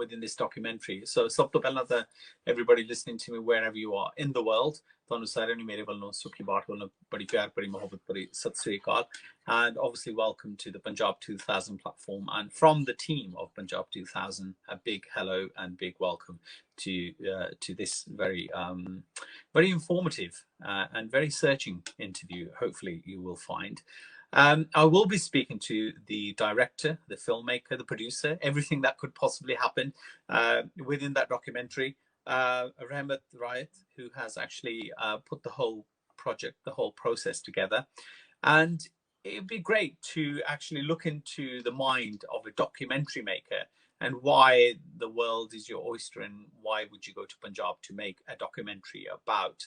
within this documentary. So sab to pehla ta everybody listening to me wherever you are in the world, ਤੁਹਾਨੂੰ ਸਾਰਿਆਂ ਨੂੰ ਮੇਰੇ ਵੱਲੋਂ ਸੁਖੀ ਬਾਟ ਵੱਲੋਂ ਬੜੀ ਪਿਆਰ ਭਰੀ ਮੁਹੱਬਤ ਭਰੀ ਸਤਿ ਸ੍ਰੀ ਅਕਾਲ, and obviously welcome to the Punjab 2000 platform, and from the team of Punjab 2000 a big hello and big welcome to this very very informative and very searching interview. Hopefully you will find. I will be speaking to the director, the filmmaker, the producer, everything that could possibly happen within that documentary. Rahemat Rayatt, who has actually put the whole project, the whole process together. And it'd be great to actually look into the mind of a documentary maker and why the world is your oyster, and why would you go to Punjab to make a documentary about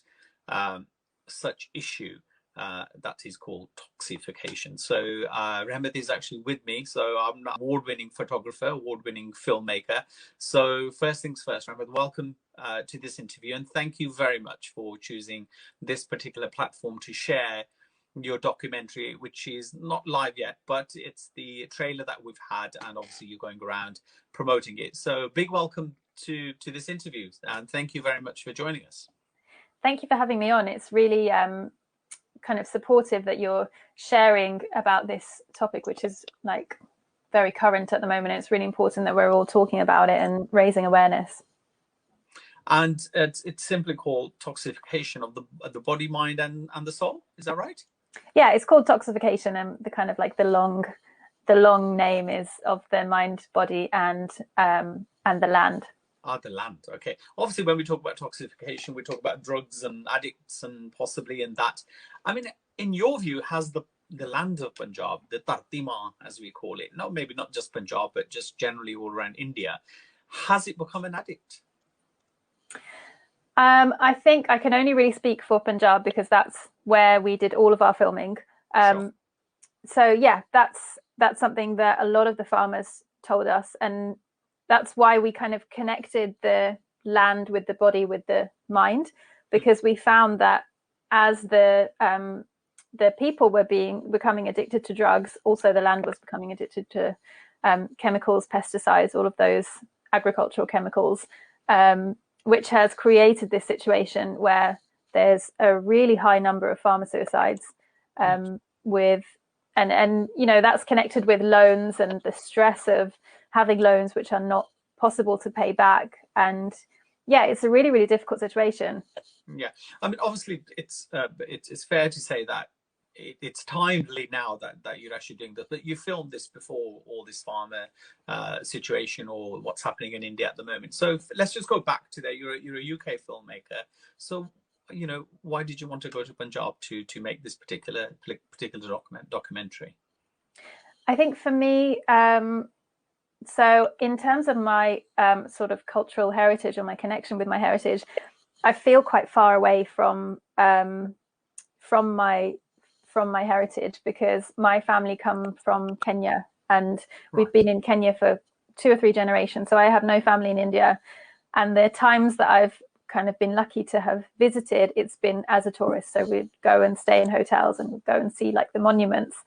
such issue that is called toxification. So Rahemat is actually with me. So I'm an award-winning photographer, award-winning filmmaker. So first things first, Rahemat, welcome to this interview, and thank you very much for choosing this particular platform to share your documentary, which is not live yet, but it's the trailer that we've had, and obviously you're going around promoting it. So big welcome to this interview, and thank you very much for joining us. Thank you for having me on. It's really kind of supportive that you're sharing about this topic, which is like very current at the moment. It's really important that we're all talking about it and raising awareness. And it's simply called Toxification of the body, mind, and the soul. Is that right? Yeah, it's called Toxification, and the kind of like the long name is of the mind, body, and the land. The land. Okay. Obviously, when we talk about toxification, we talk about drugs and addicts and possibly in that. I mean, in your view, has the land of Punjab, the Dharti Maa, as we call it, maybe not just Punjab, but just generally all around India, has it become an addict? I think I can only really speak for Punjab because that's where we did all of our filming. Sure. So yeah, that's something that a lot of the farmers told us, and that's why we kind of connected the land with the body, with the mind, because we found that as the people were becoming addicted to drugs, also the land was becoming addicted to chemicals, pesticides, all of those agricultural chemicals, which has created this situation where there's a really high number of farmer suicides and you know, that's connected with loans and the stress of having loans which are not possible to pay back. And yeah, it's a really, really difficult situation. Yeah, I mean, obviously it's fair to say that it's timely now that you're actually doing this, but you filmed this before all this farmer situation or what's happening in India at the moment. So let's just go back to that. You're a UK filmmaker. So, you know, why did you want to go to Punjab to make this particular documentary? I think for me, so in terms of my sort of cultural heritage or my connection with my heritage, I feel quite far away from my heritage, because my family come from Kenya, and we've been in Kenya for 2 or 3 generations. So I have no family in India, and the times that I've kind of been lucky to have visited, it's been as a tourist. So we'd go and stay in hotels and go and see like the monuments.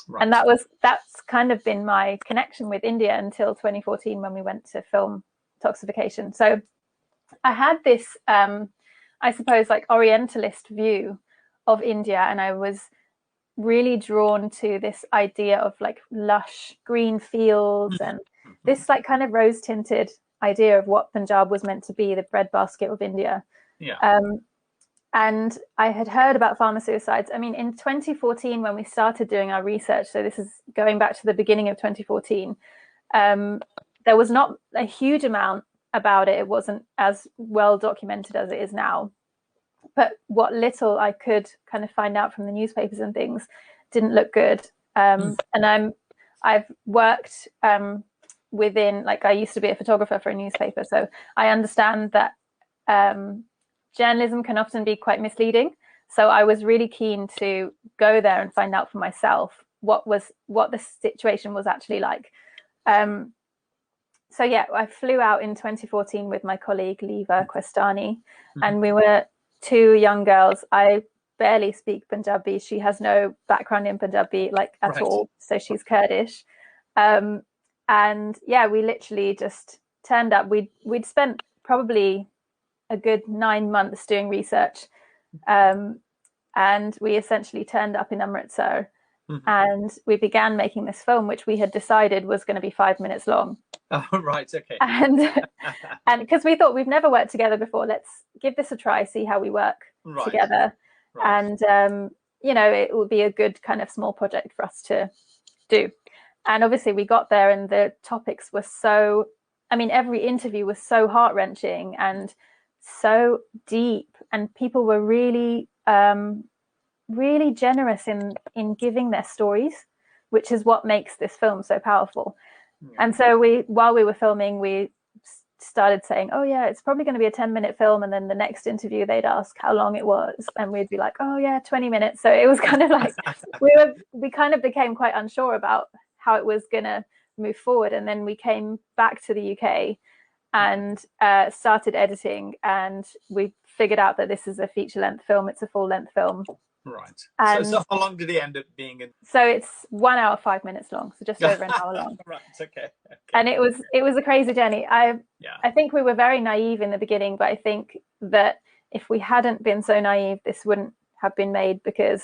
Right. And that's kind of been my connection with India until 2014 when we went to film Toxification. So I had this, I suppose, like Orientalist view of India, and I was really drawn to this idea of like lush green fields and this like kind of rose tinted idea of what Punjab was meant to be, the breadbasket of India. Yeah. And I had heard about farmer suicides. I mean, in 2014, when we started doing our research, so this is going back to the beginning of 2014, there was not a huge amount about it. It wasn't as well documented as it is now. But what little I could kind of find out from the newspapers and things didn't look good. And I've worked within, like, I used to be a photographer for a newspaper, so I understand that journalism can often be quite misleading. So I was really keen to go there and find out for myself what the situation was actually like. So yeah, I flew out in 2014 with my colleague Leva Questani, and we were 2 young girls. I barely speak Punjabi. She has no background in Punjabi, like at all. So she's Kurdish. And yeah, we literally just turned up. We'd spent probably a good 9 months doing research, and we essentially turned up in Amritsar, and we began making this film, which we had decided was going to be 5 minutes long. Oh, right, okay. And because we thought we've never worked together before, let's give this a try, see how we work together. And you know, it would be a good kind of small project for us to do. And obviously we got there, and the topics were so, I mean, every interview was so heart-wrenching and so deep, and people were really really generous in giving their stories, which is what makes this film so powerful. And so while we were filming, we started saying, oh yeah, it's probably going to be a 10-minute film, and then the next interview they'd ask how long it was, and we'd be like, oh yeah, 20 minutes. So it was kind of like we kind of became quite unsure about how it was going to move forward. And then we came back to the UK and started editing, and we figured out that this is a feature-length film. It's a full-length film. Right. And so how long did it end up being? So it's 1 hour 5 minutes long, so just over an hour long. Right. Okay. And it was a crazy journey. I think we were very naive in the beginning, but I think that if we hadn't been so naive, this wouldn't have been made, because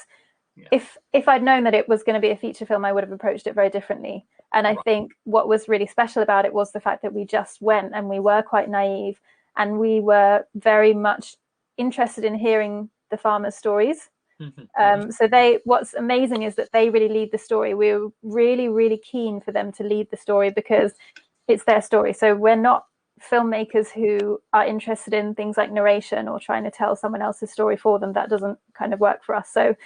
if I'd known that it was going to be a feature film, I would have approached it very differently. And I think what was really special about it was the fact that we just went, and we were quite naive, and we were very much interested in hearing the farmers' stories. So what's amazing is that they really lead the story. We were really, really keen for them to lead the story, because it's their story. So we're not filmmakers who are interested in things like narration or trying to tell someone else's story for them. That doesn't kind of work for us. So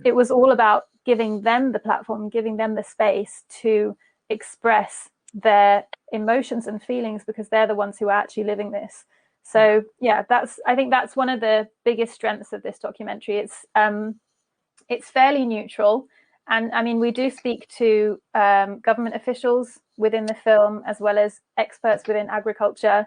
it was all about giving them the platform, giving them the space to express their emotions and feelings, because they're the ones who are actually living this. So yeah, I think that's one of the biggest strengths of this documentary. It's fairly neutral, and I mean, we do speak to government officials within the film, as well as experts within agriculture.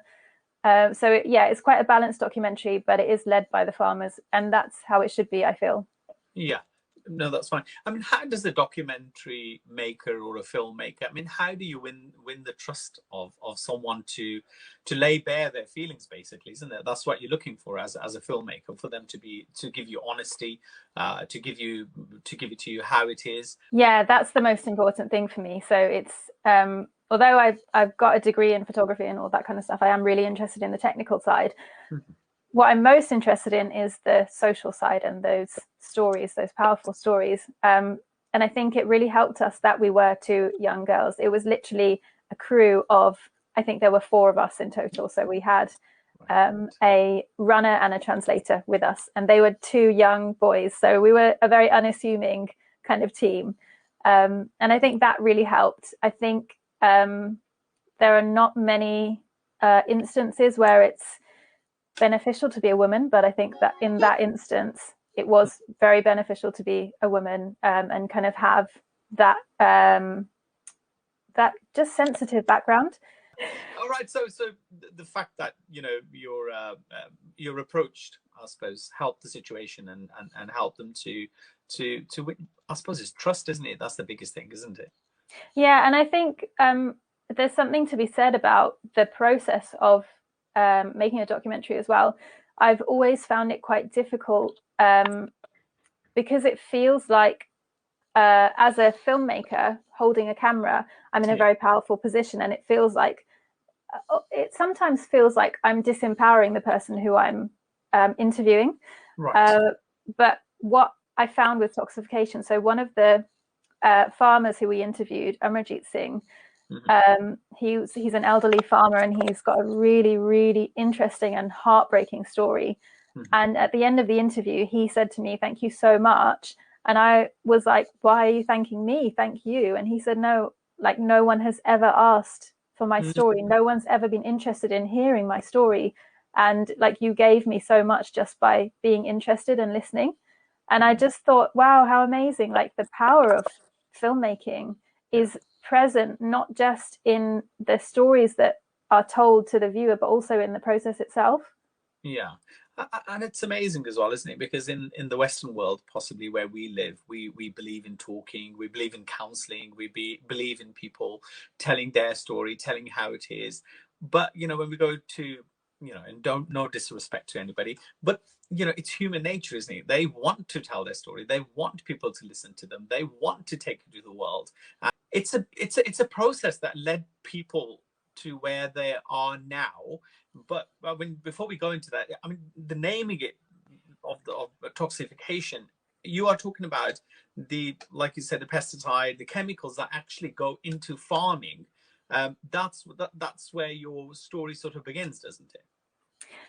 So it's quite a balanced documentary, but it is led by the farmers, and that's how it should be, I feel. Yeah. No, that's fine. I mean, how does a documentary maker or a filmmaker, I mean, how do you win the trust of someone to lay bare their feelings, basically, isn't it? That's what you're looking for as a filmmaker, for them to give you honesty, to give it to you how it is. Yeah, that's the most important thing for me. So it's although I've got a degree in photography and all that kind of stuff, I am really interested in the technical side. What I'm most interested in is the social side and those stories, those powerful stories. And I think it really helped us that we were 2 young girls. It was literally a crew of, I think there were 4 of us in total. So we had a runner and a translator with us, and they were 2 young boys. So we were a very unassuming kind of team. And I think that really helped. I think there are not many instances where it's beneficial to be a woman, but I think that in that instance it was very beneficial to be a woman, and kind of have that that just sensitive background. All right, so the fact that you're approached, I suppose, helped the situation and helped them to I suppose it's trust, isn't it? That's the biggest thing, isn't it? Yeah, and I think there's something to be said about the process of making a documentary as well. I've always found it quite difficult, because it feels like as a filmmaker holding a camera, I'm in a very powerful position, and it sometimes feels like I'm disempowering the person who I'm interviewing. Right. But what I found with Toxification, so one of the farmers who we interviewed, Amarjit Singh, he's an elderly farmer, and he's got a really, really interesting and heartbreaking story. And at the end of the interview, he said to me, "Thank you so much." And I was like, "Why are you thanking me? Thank you." And he said, "No, like, no one has ever asked for my story. No one's ever been interested in hearing my story. And like, you gave me so much just by being interested and listening." And I just thought, wow, how amazing. Like, the power of filmmaking is present not just in the stories that are told to the viewer, but also in the process itself. Yeah, and it's amazing as well, isn't it? Because in the Western world, possibly where we live, we believe in talking, we believe in counseling, we believe in people telling their story, telling how it is. But when we go to, and don't, no disrespect to anybody, but it's human nature, isn't it? They want to tell their story. They want people to listen to them. They want to take it to the world. And it's a process that led people to where they are now. But before we go into that, the naming it of toxification, you are talking about like you said, the pesticide, the chemicals that actually go into farming. That's where your story sort of begins, doesn't it?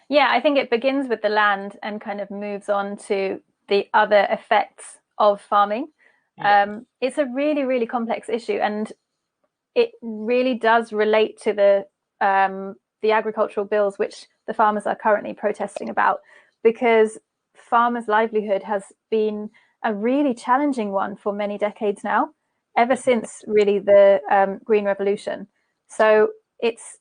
Yeah, I think it begins with the land and kind of moves on to the other effects of farming. Yeah. It's a really, really complex issue, and it really does relate to the agricultural bills which the farmers are currently protesting about, because farmers' livelihood has been a really challenging one for many decades now, ever since really the Green Revolution. So it's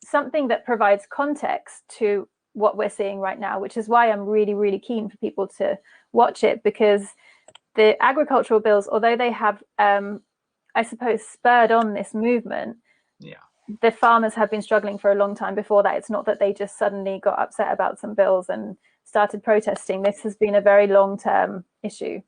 something that provides context to what we're seeing right now, which is why I'm really, really keen for people to watch it, because the agricultural bills, although they have, I suppose, spurred on this movement, the farmers have been struggling for a long time before that. It's not that they just suddenly got upset about some bills and started protesting. This has been a very long-term issue.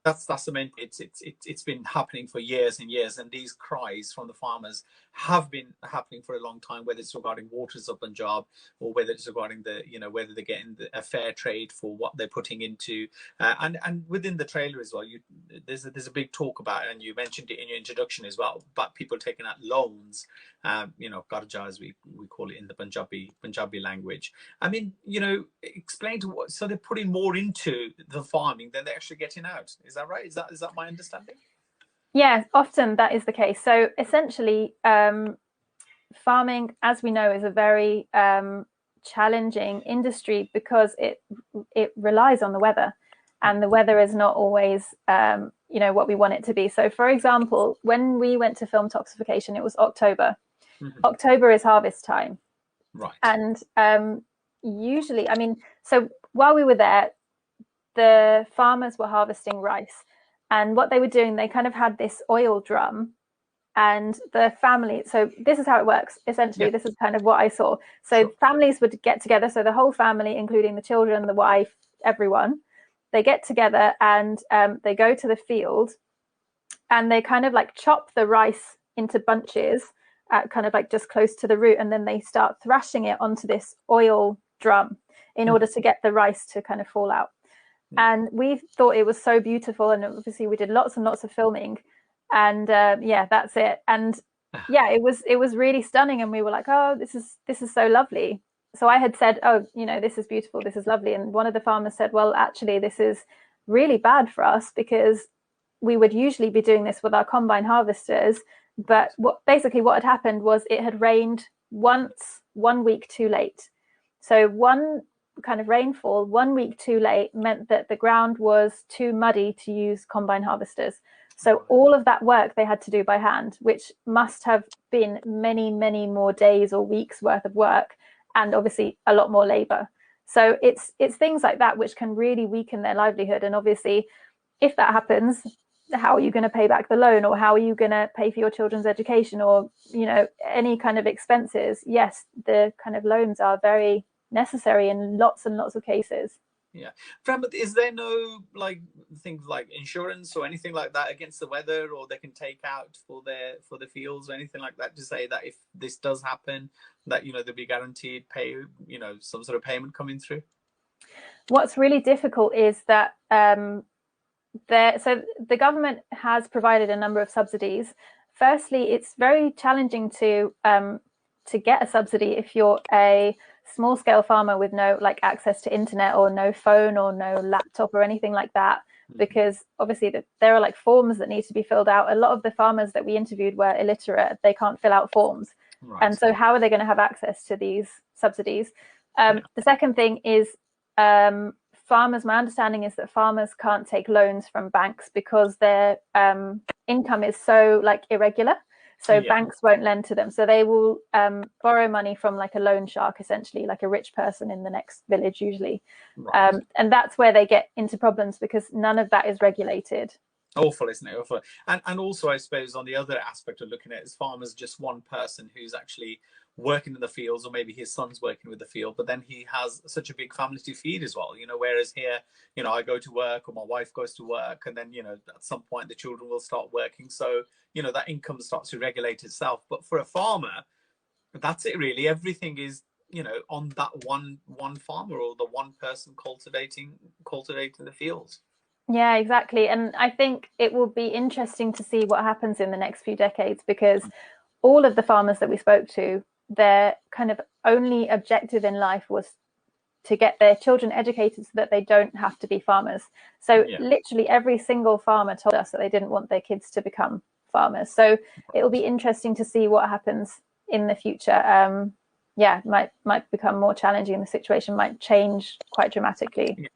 That's the main. It's been happening for years and years, and these cries from the farmers have been happening for a long time. Whether it's regarding waters of Punjab, or whether it's regarding whether they're getting a fair trade for what they're putting into, and within the trailer as well. There's a big talk about, and you mentioned it in your introduction as well, about people taking out loans. Karja, as we call it in the Punjabi language. Explain to what. So they're putting more into the farming than they're actually getting out. Is that right? Is that my understanding? Yeah, often that is the case. So essentially, farming, as we know, is a very challenging industry because it relies on the weather, and the weather is not always what we want it to be. So, for example, when we went to film Toxification, it was October. Mm-hmm. October is harvest time, right? And usually, so while we were there, the farmers were harvesting rice, and what they were doing, they kind of had this oil drum, and the family, so this is how it works essentially. This is kind of what I saw. So families would get together, so the whole family, including the children, the wife, everyone, they get together and they go to the field, and they kind of like chop the rice into bunches kind of like just close to the root, and then they start thrashing it onto this oil drum in order to get the rice to kind of fall out. And we thought it was so beautiful, and obviously we did lots and lots of filming, and that's it. And it was really stunning, and we were like, oh, this is so lovely. So I had said, oh, this is beautiful, this is lovely. And one of the farmers said, well, actually, this is really bad for us, because we would usually be doing this with our combine harvesters, but what had happened was it had rained once 1 week too late. So one kind of rainfall 1 week too late meant that the ground was too muddy to use combine harvesters. So all of that work they had to do by hand, which must have been many, many more days or weeks worth of work, and obviously a lot more labor. So it's things like that which can really weaken their livelihood. And obviously, if that happens, how are you going to pay back the loan, or how are you going to pay for your children's education, or any kind of expenses? Yes, the kind of loans are very necessary in lots and lots of cases. Yeah. But is there no things like insurance or anything like that against the weather, or they can take out for the fields or anything like that, to say that if this does happen, that they'll be guaranteed some sort of payment coming through? What's really difficult is that so the government has provided a number of subsidies. Firstly, it's very challenging to get a subsidy if you're a small scale farmer with no access to internet, or no phone, or no laptop, or anything like that, because obviously there are forms that need to be filled out. A lot of the farmers that we interviewed were illiterate. They can't fill out forms. Right. And so how are they going to have access to these subsidies? The second thing is farmers, my understanding is that farmers can't take loans from banks because their income is so irregular. So banks won't lend to them. So they will borrow money from a loan shark, essentially, like a rich person in the next village usually. Right. And that's where they get into problems, because none of that is regulated. Awful, isn't it? Awful. And also, I suppose, on the other aspect of looking at it, is farmers just one person who's actually working in the fields, or maybe his son's working with the field, but then he has such a big family to feed as well, whereas here, I go to work, or my wife goes to work, and then, at some point the children will start working. So, that income starts to regulate itself. But for a farmer, that's it really. Everything is, on that one farmer, or the one person cultivating the fields. Yeah, exactly. And I think it will be interesting to see what happens in the next few decades, because all of the farmers that we spoke to, their kind of only objective in life was to get their children educated so that they don't have to be farmers. So literally every single farmer told us that they didn't want their kids to become farmers. So it will be interesting to see what happens in the future. Might become more challenging. The situation might change quite dramatically.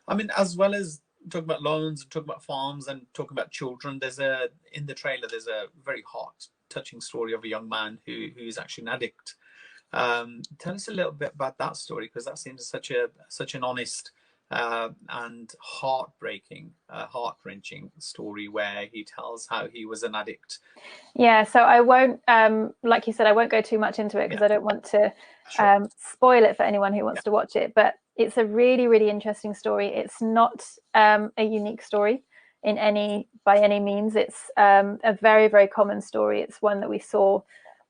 I mean, as well as talking about loans and talking about farms and talking about children, in the trailer there's a very heart touching story of a young man who is actually an addict. Tell us a little bit about that story, because that seems such an honest and heartbreaking, heart-wrenching story, where he tells how he was an addict. Yeah, so I won't, like you said, I won't go too much into it, because I don't want to spoil it for anyone who wants to watch it. But it's a really, really interesting story. It's not a unique story by any means. It's a very, very common story. It's one that we saw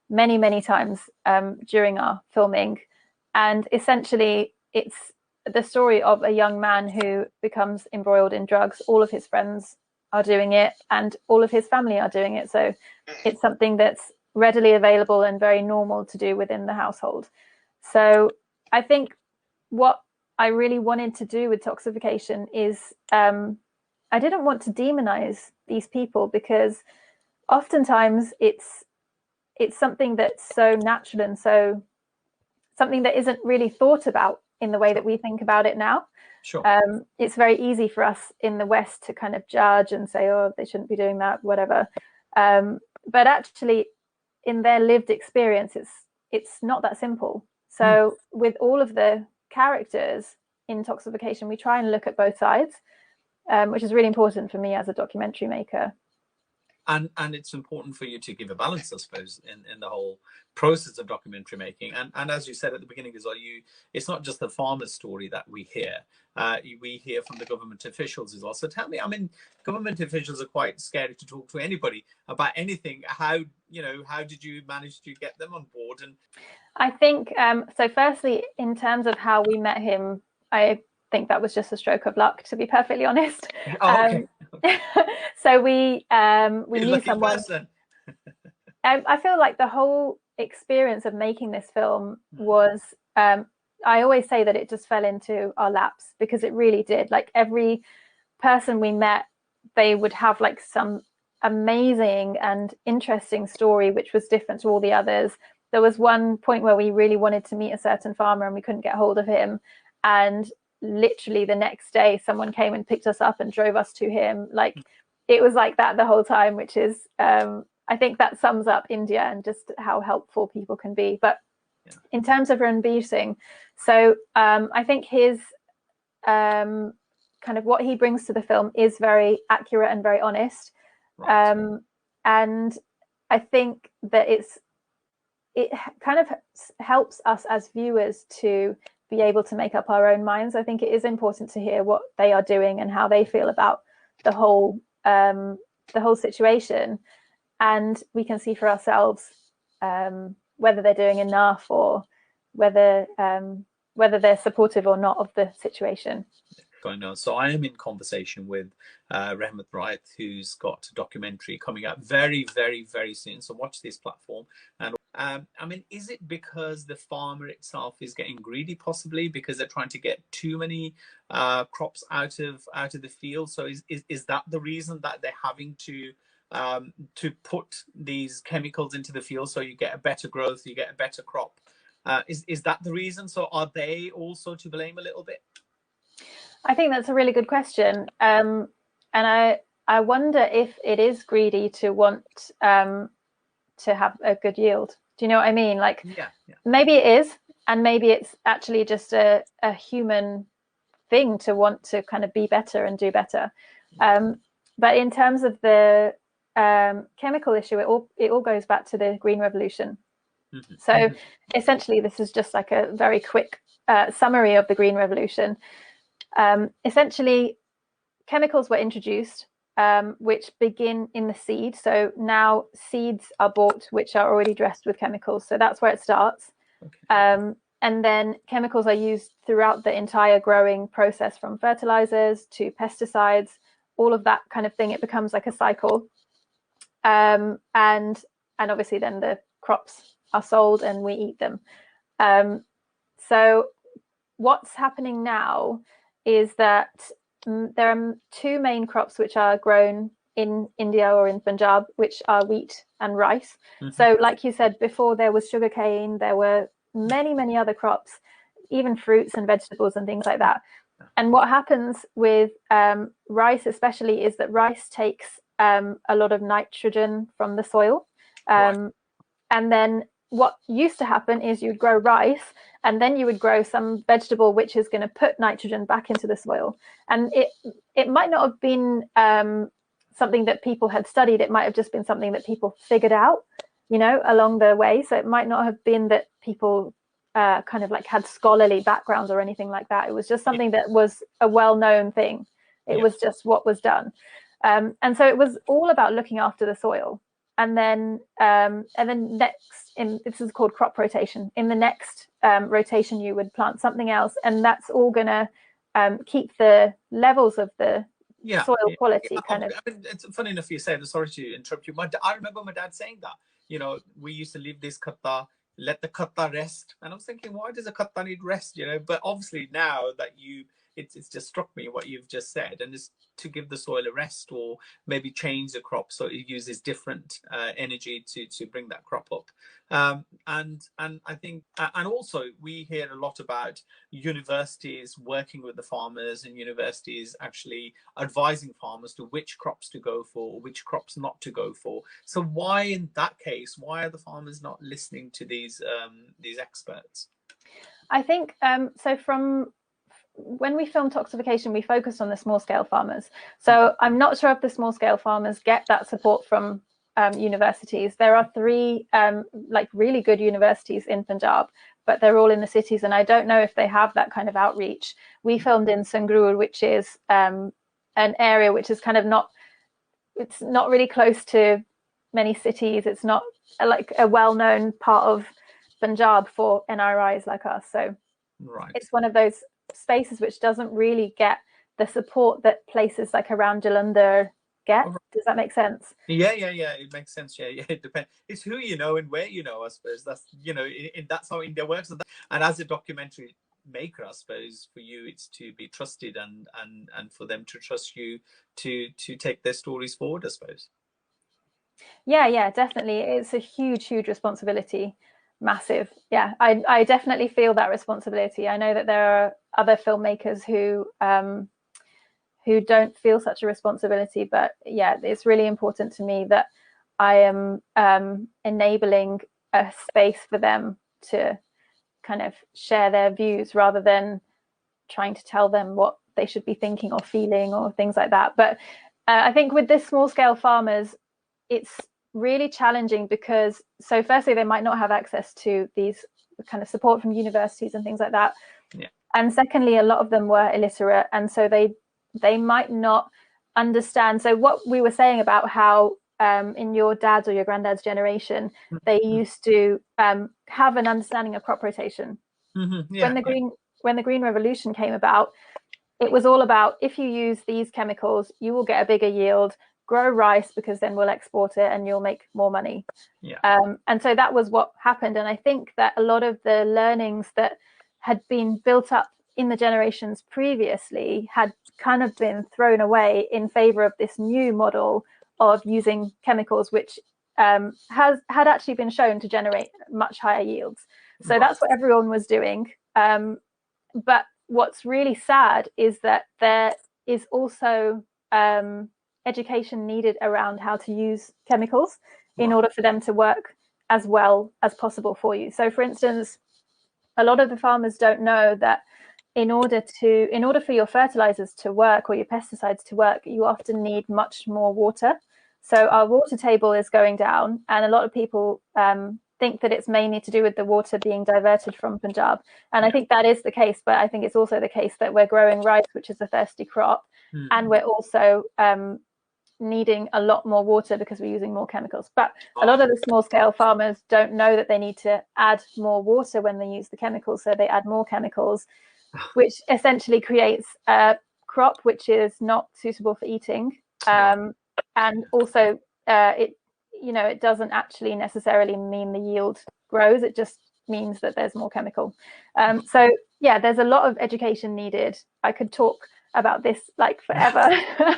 many, many times during our filming. And essentially, it's the story of a young man who becomes embroiled in drugs. All of his friends are doing it, and all of his family are doing it. So it's something that's readily available and very normal to do within the household. So I think what I really wanted to do with Toxification is I didn't want to demonize these people, because oftentimes it's something that's so natural, and so something that isn't really thought about in the way that we think about it now. It's very easy for us in the West to kind of judge and say, oh, they shouldn't be doing that, whatever. But actually, in their lived experience, it's not that simple. So with all of the characters in Toxification, we try and look at both sides, which is really important for me as a documentary maker. And it's important for you to give a balance, I suppose, in the whole process of documentary making. And as you said at the beginning as well, it's not just the farmer's story that we hear. We hear from the government officials as well. So tell me, I mean, government officials are quite scary to talk to anybody about anything. How did you manage to get them on board? And I think, so firstly, in terms of how we met him, I think that was just a stroke of luck, to be perfectly honest. So we knew someone. I feel like the whole experience of making this film was, I always say that it just fell into our laps, because it really did. Like every person we met, they would have like some amazing and interesting story which was different to all the others. There was one point where we really wanted to meet a certain farmer and we couldn't get hold of him, and literally the next day someone came and picked us up and drove us to him. Like it was like that the whole time, which is I think that sums up India and just how helpful people can be. But in terms of Ranbir Singh, so I think his kind of what he brings to the film is very accurate and very honest. And I think that it kind of helps us as viewers to be able to make up our own minds. I think it is important to hear what they are doing and how they feel about the whole situation, and we can see for ourselves whether they're doing enough, or whether they're supportive or not of the situation. Going on. So I am in conversation with Rahemat Rayatt, who's got a documentary coming out very, very, very soon. So watch this platform. And I mean, is it because the farmer itself is getting greedy, possibly because they're trying to get too many crops out of the field? So is that the reason that they're having to put these chemicals into the field, so you get a better growth, you get a better crop? Is that the reason? So are they also to blame a little bit? I think that's a really good question, and I wonder if it is greedy to want to have a good yield. Do you know what I mean? Like, maybe it is, and maybe it's actually just a human thing to want to kind of be better and do better. But in terms of the chemical issue, it all goes back to the Green Revolution. So essentially, this is just like a very quick summary of the Green Revolution. Essentially, chemicals were introduced which begin in the seed. So now seeds are bought which are already dressed with chemicals. So that's where it starts. Okay. And then chemicals are used throughout the entire growing process, from fertilizers to pesticides, all of that kind of thing. It becomes like a cycle. And obviously then the crops are sold and we eat them. So what's happening now is that there are two main crops which are grown in India or in Punjab, which are wheat and rice. So like you said, before there was sugarcane, there were many other crops, even fruits and vegetables and things like that. And what happens with rice especially is that rice takes a lot of nitrogen from the soil. And then what used to happen is you'd grow rice and then you would grow some vegetable which is going to put nitrogen back into the soil. And it might not have been something that people had studied. It might have just been something that people figured out, you know, along the way. So it might not have been that people kind of like had scholarly backgrounds or anything like that. It was just something that was a well-known thing. It was just what was done. And so it was all about looking after the soil. And then next, this is called crop rotation. In the next rotation, you would plant something else, and that's all going to keep the levels of the soil quality kind of. I mean, it's funny enough you said. Sorry to interrupt you. I remember my dad saying that. You know, we used to leave this khatta, let the khatta rest, and I was thinking, why does a khatta need rest? You know, but obviously now that it's just struck me what you've just said, and it's to give the soil a rest, or maybe change the crop so it uses different energy to bring that crop up. And I think, and also we hear a lot about universities working with the farmers, and universities actually advising farmers to which crops to go for, or which crops not to go for. So why, in that case, why are the farmers not listening to these experts? I think so. From when we filmed Toxification, we focused on the small scale farmers. So I'm not sure if the small scale farmers get that support from universities. There are 3 like really good universities in Punjab, but they're all in the cities, and I don't know if they have that kind of outreach. We filmed in Sangrur, which is an area which is kind of it's not really close to many cities. It's not like a well-known part of Punjab for NRIs like us. So it's one of those spaces which doesn't really get the support that places like around Jalandhar get. Does that make sense? Yeah, it makes sense. Yeah, it depends. It's who you know and where you know, I suppose. That's, you know, that's how India works. And as a documentary maker, I suppose, for you it's to be trusted, and for them to trust you to take their stories forward, I suppose. Yeah, definitely. It's a huge responsibility. Massive. Yeah, I definitely feel that responsibility. I know that there are other filmmakers who don't feel such a responsibility, but yeah, it's really important to me that I am enabling a space for them to kind of share their views rather than trying to tell them what they should be thinking or feeling or things like that. But I think with this small scale farmers, it's really challenging because, so firstly, they might not have access to these kind of support from universities and things like that. Yeah. And secondly, a lot of them were illiterate, and so they might not understand. So what we were saying about how in your dad's or your granddad's generation, they used to have an understanding of crop rotation. Yeah. When the Green Revolution came about, it was all about, if you use these chemicals, you will get a bigger yield. Grow rice, because then we'll export it and you'll make more money. Yeah. And so that was what happened. And I think that a lot of the learnings that had been built up in the generations previously had kind of been thrown away in favor of this new model of using chemicals, which had actually been shown to generate much higher yields. So that's what everyone was doing. But what's really sad is that there is also education needed around how to use chemicals in order for them to work as well as possible for you. So for instance, a lot of the farmers don't know that in order for your fertilizers to work or your pesticides to work, you often need much more water. So our water table is going down, and a lot of people think that it's mainly to do with the water being diverted from Punjab. And I think that is the case, but I think it's also the case that we're growing rice, which is a thirsty crop, and we're also needing a lot more water because we're using more chemicals. But a lot of the small scale farmers don't know that they need to add more water when they use the chemicals, so they add more chemicals, which essentially creates a crop which is not suitable for eating. And also it doesn't actually necessarily mean the yield grows, it just means that there's more chemical. So yeah, there's a lot of education needed. I could talk about this like forever.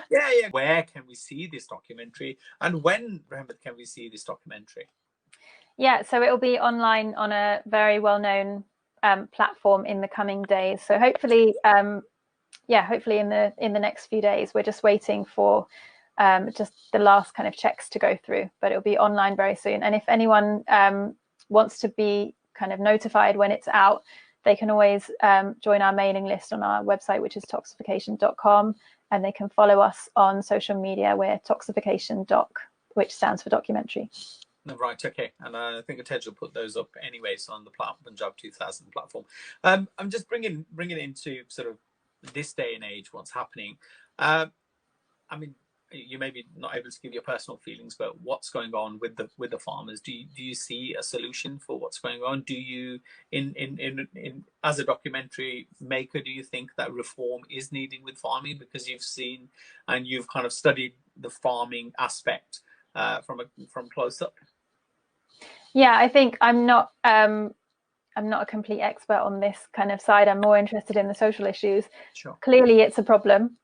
Yeah. Where can we see this documentary, and when, Rahemat, can we see this documentary? Yeah, so it will be online on a very well-known platform in the coming days. So hopefully hopefully in the next few days. We're just waiting for just the last kind of checks to go through, but it'll be online very soon. And if anyone wants to be kind of notified when it's out, they can always join our mailing list on our website, which is toxification.com, and they can follow us on social media. We're toxification.doc, which stands for documentary. Right, okay. And I think Tej will put those up anyways on the Punjab 2000 platform. I'm just bringing it into sort of this day and age, what's happening. I mean, you may be not able to give your personal feelings, but what's going on with the farmers? Do you see a solution for what's going on? Do you, in as a documentary maker, do you think that reform is needed with farming, because you've seen and you've kind of studied the farming aspect from close up? Yeah, I think I'm not a complete expert on this kind of side. I'm more interested in the social issues. Sure. Clearly, it's a problem.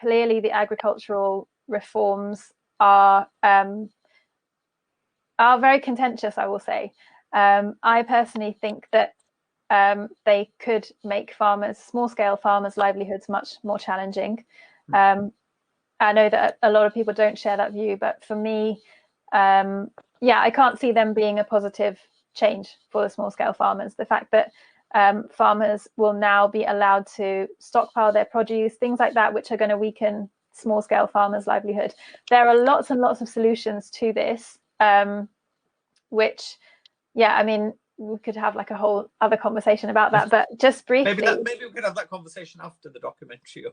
Clearly, the agricultural reforms are very contentious, I will say. I personally think that they could make small-scale farmers' livelihoods much more challenging. I know that a lot of people don't share that view, but for me, I can't see them being a positive change for the small-scale farmers. The fact that farmers will now be allowed to stockpile their produce, things like that, which are going to weaken small-scale farmers' livelihood. There are lots and lots of solutions to this, which, I mean, we could have like a whole other conversation about that, but just briefly. Maybe we could have that conversation after the documentary.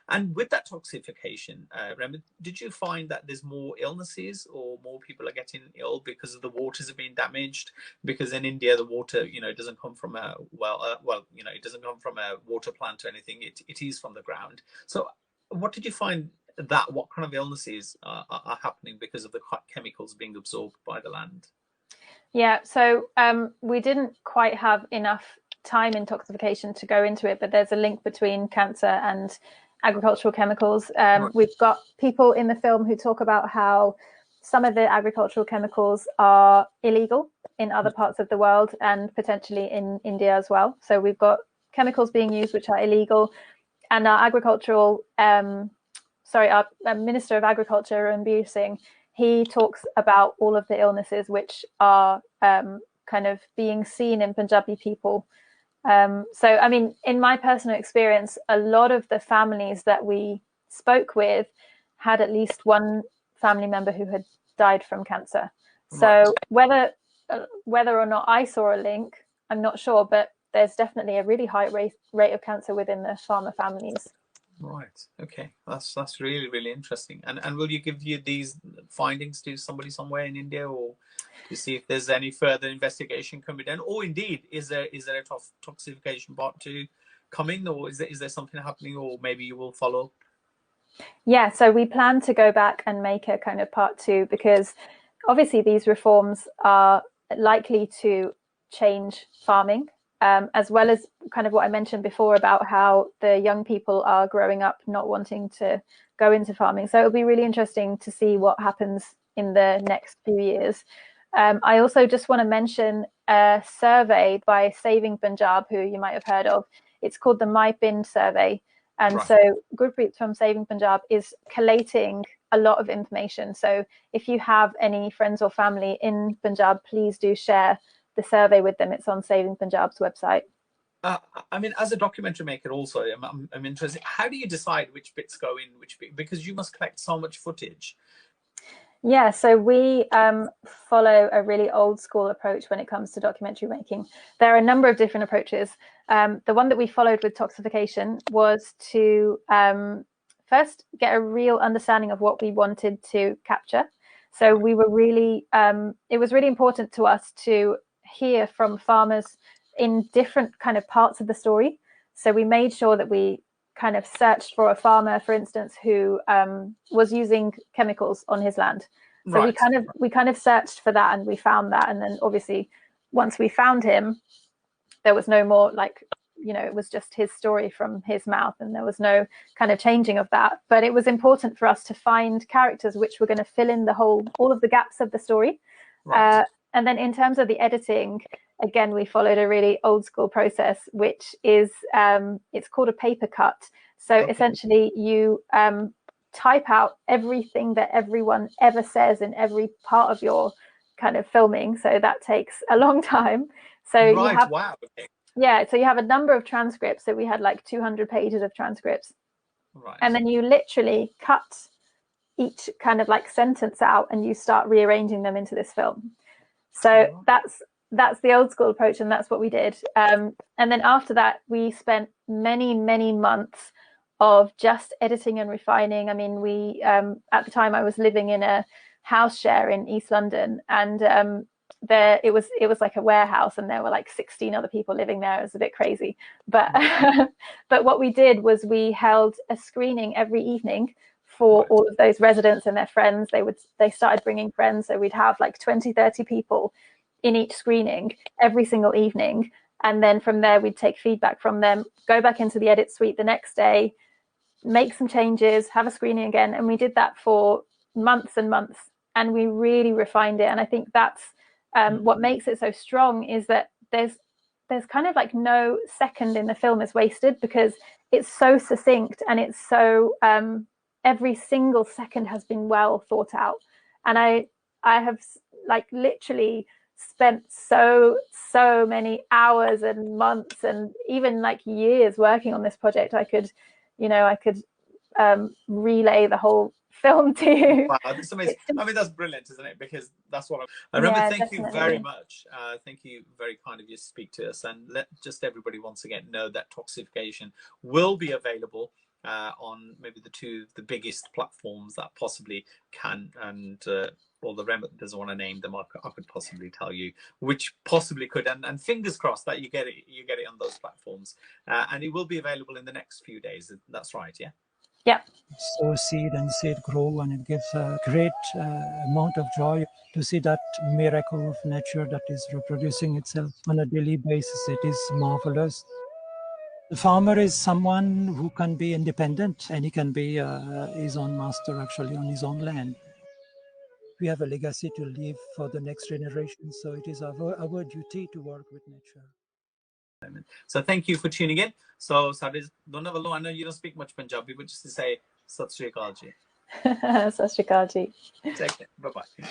And with that toxification, Rahemat, did you find that there's more illnesses, or more people are getting ill because of the waters have been damaged? Because in India, the water, it doesn't come from a it doesn't come from a water plant or anything. It is from the ground. So what did you find what kind of illnesses are happening because of the chemicals being absorbed by the land? Yeah, so we didn't quite have enough time in Toxification to go into it, but there's a link between cancer and agricultural chemicals. We've got people in the film who talk about how some of the agricultural chemicals are illegal in other parts of the world, and potentially in India as well. So we've got chemicals being used which are illegal, and our Minister of Agriculture, Ranbir Singh, he talks about all of the illnesses which are kind of being seen in Punjabi people. So, I mean, in my personal experience, a lot of the families that we spoke with had at least one family member who had died from cancer. So whether or not I saw a link, I'm not sure, but there's definitely a really high rate of cancer within the farmer families. Right. Okay. That's really, really interesting. And will you give these findings to somebody somewhere in India, or to see if there's any further investigation can be done, or indeed is there a toxification part 2 coming, or is there something happening, or maybe you will follow? Yeah. So we plan to go back and make a kind of part 2, because obviously these reforms are likely to change farming. As well as kind of what I mentioned before about how the young people are growing up not wanting to go into farming. So it'll be really interesting to see what happens in the next few years. I also just want to mention a survey by Saving Punjab, who you might have heard of. It's called the My Bin survey. And so Gurpreet from Saving Punjab is collating a lot of information. So if you have any friends or family in Punjab, please do share the survey with them. It's on Saving Punjab's website. I mean, as a documentary maker also, I'm interested. How do you decide which bits go in, because you must collect so much footage? Yeah, so we follow a really old school approach when it comes to documentary making. There are a number of different approaches. The one that we followed with Toxification was to first get a real understanding of what we wanted to capture. So we were really, it was really important to us to hear from farmers in different kind of parts of the story. So we made sure that we kind of searched for a farmer, for instance, who was using chemicals on his land. So Right. we kind of searched for that, and we found that. And then obviously, once we found him, there was no more, like, you know, it was just his story from his mouth, and there was no kind of changing of that. But it was important for us to find characters which were going to fill in all of the gaps of the story. Right. And then in terms of the editing, again, we followed a really old school process, which is it's called a paper cut. So essentially, you type out everything that everyone ever says in every part of your kind of filming. So that takes a long time. So you have, wow. yeah, so you have a number of transcripts. So we had like 200 pages of transcripts. Right. And then you literally cut each kind of like sentence out, and you start rearranging them into this film. So that's the old school approach, and that's what we did. And then after that, we spent many months of just editing and refining. I mean, we at the time I was living in a house share in East London, and there it was like a warehouse, and there were like 16 other people living there. It was a bit crazy, but but what we did was we held a screening every evening for all of those residents and their friends. They started bringing friends, so we'd have like 20-30 people in each screening every single evening, and then from there we'd take feedback from them, go back into the edit suite the next day, make some changes, have a screening again. And we did that for months and months, and we really refined it. And I think that's what makes it so strong, is that there's kind of like no second in the film is wasted, because it's so succinct, and it's so every single second has been well thought out. And I have like literally spent so many hours and months and even like years working on this project. I could relay the whole film to you. Wow, that's amazing. I mean, that's brilliant, isn't it? Because that's what Rahemat, thank you very much. Thank you, very kind of you to speak to us, and let just everybody once again know that Toxification will be available on maybe the biggest platforms that possibly can, and although Rahemat doesn't want to name them, I could possibly tell you which possibly could, and fingers crossed that you get it on those platforms, and it will be available in the next few days. That's right, yeah. Yeah. Sow seed and see it grow, and it gives a great amount of joy to see that miracle of nature that is reproducing itself on a daily basis. It is marvelous. The farmer is someone who can be independent, and he can be his own master, actually, on his own land. We have a legacy to leave for the next generation, so it is our duty to work with nature. So thank you for tuning in. So I know you don't speak much Punjabi, but just to say Sat Sri Akal ji. Sat Sri Akal ji. Take care. Bye-bye.